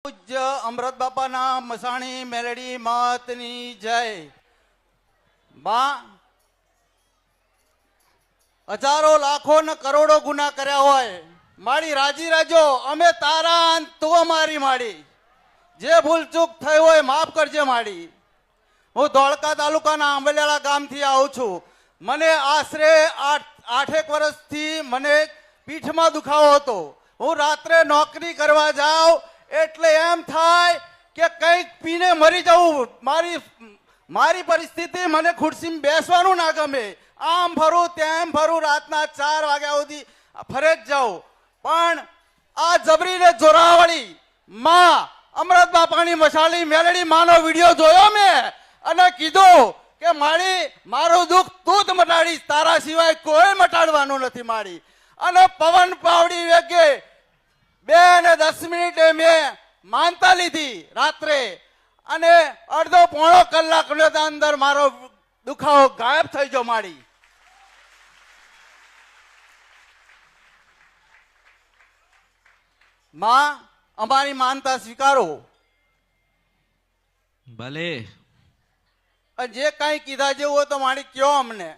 પૂજ્ય અમૃત બાપાના મસાણી મેલડી માતની જય. માં હજારો લાખો ને કરોડો ગુના કર્યા હોય મારી રાજી રાજો, અમે તારા તું અમારી માડી. જે ભૂલ ચૂક થઈ હોય માફ કરજે માડી. હું ધોળકા તાલુકાના આંબલિયાળા ગામથી આવું છું. મને આશરે 8 વર્ષથી મને પીઠમાં દુખાવો હતો. હું રાત્રે નોકરી કરવા જાઉં એટલે એમ થાય કે કંઈક પીને મરી જવું. મારી પરિસ્થિતિ, મને ખુરશીમાં બેસવાનું ના ગમે. આમ ફરું તેમ ફરું, રાતના 4 વાગ્યા સુધી ફરે જ જાઉં. પણ આ જબરીને જોરાવાળી માં અમૃત બાપાની મસાણી મેલડી માનો વિડીયો જોયો મેં અને કીધું કે મારું દુઃખ તું જ મટાડીશ, તારા સિવાય કોઈ મટાડવાનું નથી મારી. અને પવન પાવડી વેગે 2 ને 10 મિનિટે મેં માનતા લીધી રાત્રે, અને અડધો પોણો કલાકની અંદર મારો દુખાવો ગાયબ થઈ ગયો મારી. માં અમારી માનતા સ્વીકારો. ભલે. જે કાંઈ કીધા જેવું હોય તો મારી કયો અમને.